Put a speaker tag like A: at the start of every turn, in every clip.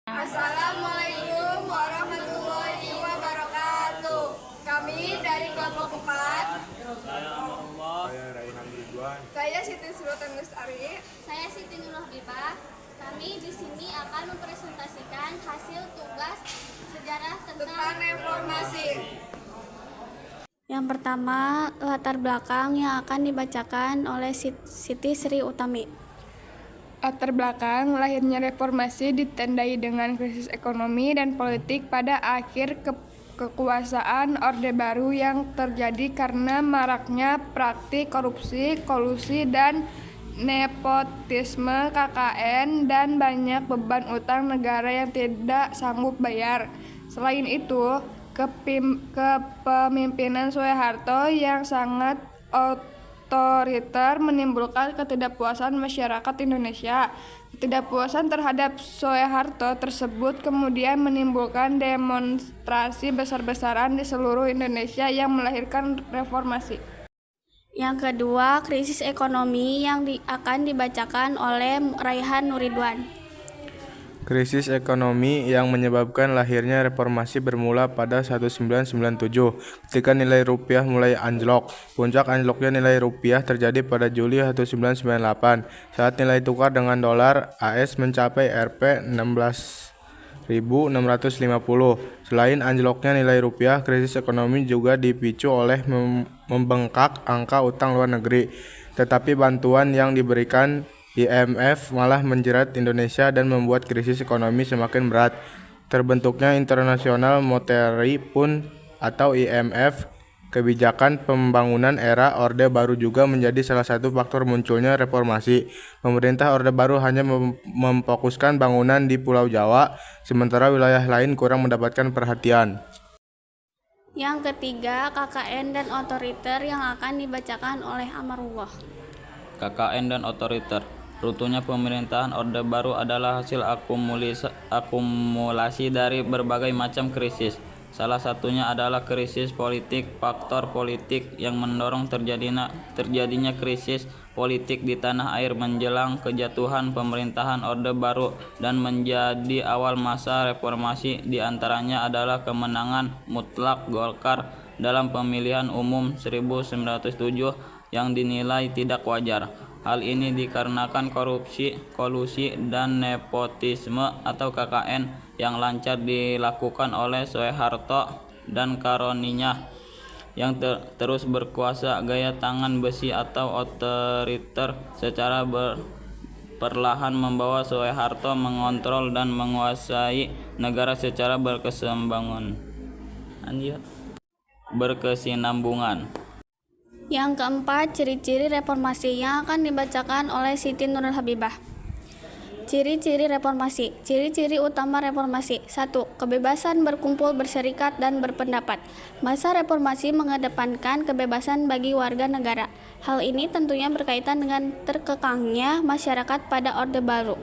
A: Assalamualaikum warahmatullahi wabarakatuh. Kami dari kelompok 4.
B: Saya Amarullah.
C: Saya Raihan Ridwan.
A: Saya Siti Sultan Lestari.
D: Saya Siti Nurul Habibah. Kami di sini akan mempresentasikan hasil tugas sejarah
A: Tentang reformasi.
D: Yang pertama, latar belakang yang akan dibacakan oleh Siti Sri Utami.
A: Latar belakang lahirnya reformasi ditandai dengan krisis ekonomi dan politik pada akhir kekuasaan Orde Baru yang terjadi karena maraknya praktik korupsi, kolusi, dan nepotisme KKN dan banyak beban utang negara yang tidak sanggup bayar. Selain itu, kepemimpinan Soeharto yang sangat otoriter menimbulkan ketidakpuasan masyarakat Indonesia. Ketidakpuasan terhadap Soeharto tersebut kemudian menimbulkan demonstrasi besar-besaran di seluruh Indonesia yang melahirkan reformasi.
D: Yang kedua, krisis ekonomi yang akan dibacakan oleh Raihan Nuridwan.
C: Krisis ekonomi yang menyebabkan lahirnya reformasi bermula pada 1997 ketika nilai rupiah mulai anjlok. Puncak anjloknya nilai rupiah terjadi pada Juli 1998 saat nilai tukar dengan dolar AS mencapai Rp 16.650. Selain anjloknya nilai rupiah, krisis ekonomi juga dipicu oleh membengkak angka utang luar negeri. Tetapi bantuan yang diberikan IMF malah menjerat Indonesia dan membuat krisis ekonomi semakin berat. Terbentuknya International Monetary Fund atau IMF. Kebijakan pembangunan era Orde Baru juga menjadi salah satu faktor munculnya reformasi. Pemerintah Orde Baru hanya memfokuskan bangunan di Pulau Jawa, sementara wilayah lain kurang mendapatkan perhatian.
D: Yang ketiga, KKN dan otoriter yang akan dibacakan oleh Amarullah.
B: KKN dan otoriter. Runtuhnya pemerintahan Orde Baru adalah hasil akumulasi dari berbagai macam krisis. Salah satunya adalah krisis politik. Faktor politik yang mendorong terjadinya krisis politik di tanah air menjelang kejatuhan pemerintahan Orde Baru dan menjadi awal masa reformasi diantaranya adalah kemenangan mutlak Golkar dalam pemilihan umum 1907 yang dinilai tidak wajar. Hal ini dikarenakan korupsi, kolusi, dan nepotisme atau KKN yang lancar dilakukan oleh Soeharto dan karoninya yang terus berkuasa. Gaya tangan besi atau otoriter secara perlahan membawa Soeharto mengontrol dan menguasai negara secara berkesinambungan.
D: Yang keempat, ciri-ciri reformasi yang akan dibacakan oleh Siti Nurul Habibah. Ciri-ciri reformasi. Ciri-ciri utama reformasi. 1. Kebebasan berkumpul, berserikat, dan berpendapat. Masa reformasi mengedepankan kebebasan bagi warga negara. Hal ini tentunya berkaitan dengan terkekangnya masyarakat pada Orde Baru.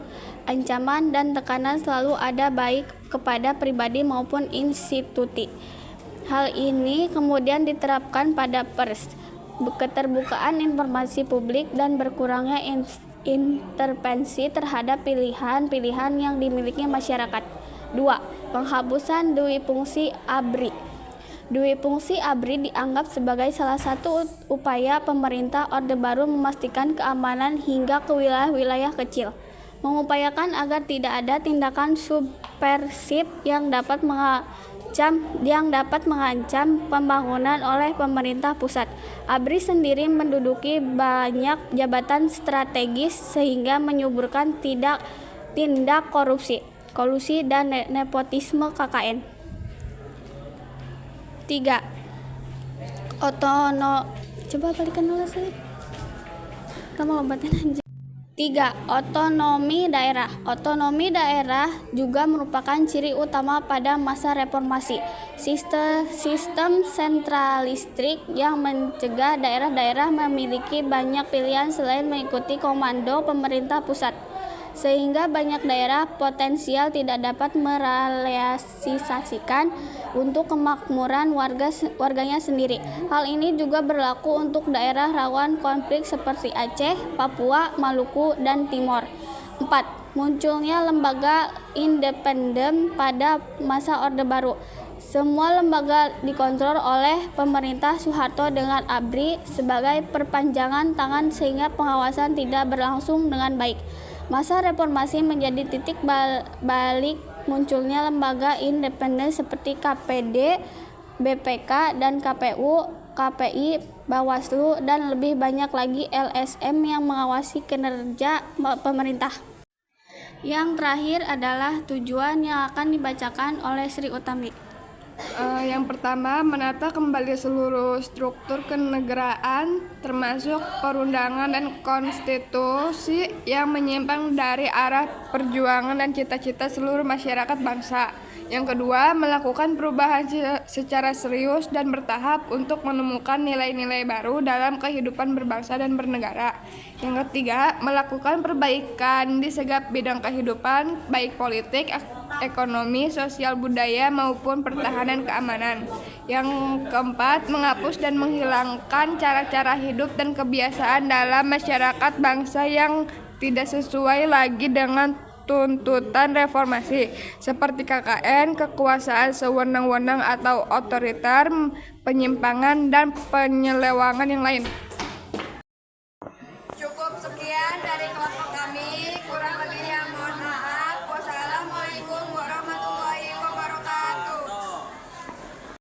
D: Ancaman dan tekanan selalu ada baik kepada pribadi maupun institusi. Hal ini kemudian diterapkan pada pers, keterbukaan informasi publik, dan berkurangnya intervensi terhadap pilihan-pilihan yang dimiliki masyarakat. 2. Penghapusan dui fungsi ABRI. Dui fungsi ABRI dianggap sebagai salah satu upaya pemerintah Orde Baru memastikan keamanan hingga ke wilayah-wilayah kecil, mengupayakan agar tidak ada tindakan subversif yang dapat mengancam pembangunan oleh pemerintah pusat. ABRI sendiri menduduki banyak jabatan strategis sehingga menyuburkan tindak korupsi, kolusi, dan nepotisme KKN. 3. Otonomi daerah. Otonomi daerah juga merupakan ciri utama pada masa reformasi. Sistem sentralistik yang mencegah daerah-daerah memiliki banyak pilihan selain mengikuti komando pemerintah pusat, sehingga banyak daerah potensial tidak dapat merealisasikan untuk kemakmuran warganya sendiri. Hal ini juga berlaku untuk daerah rawan konflik seperti Aceh, Papua, Maluku, dan Timor. 4. munculnya lembaga independen pada masa Orde Baru. Semua lembaga dikontrol oleh pemerintah Soeharto dengan ABRI sebagai perpanjangan tangan sehingga pengawasan tidak berlangsung dengan baik. Masa reformasi menjadi titik balik munculnya lembaga independen seperti KPD, BPK, dan KPU, KPI, Bawaslu, dan lebih banyak lagi LSM yang mengawasi kinerja pemerintah. Yang terakhir adalah tujuan yang akan dibacakan oleh Sri Utami.
A: Yang pertama, menata kembali seluruh struktur kenegaraan termasuk perundangan dan konstitusi yang menyimpang dari arah perjuangan dan cita-cita seluruh masyarakat bangsa. Yang kedua, melakukan perubahan secara serius dan bertahap untuk menemukan nilai-nilai baru dalam kehidupan berbangsa dan bernegara. Yang ketiga, melakukan perbaikan di segala bidang kehidupan, baik politik, ekonomi, sosial, budaya, maupun pertahanan keamanan. Yang keempat, menghapus dan menghilangkan cara-cara hidup dan kebiasaan dalam masyarakat bangsa yang tidak sesuai lagi dengan tuntutan reformasi, seperti KKN, kekuasaan sewenang-wenang atau otoriter, penyimpangan, dan penyelewangan yang lain.
E: Cukup sekian dari kelompok kami, kurang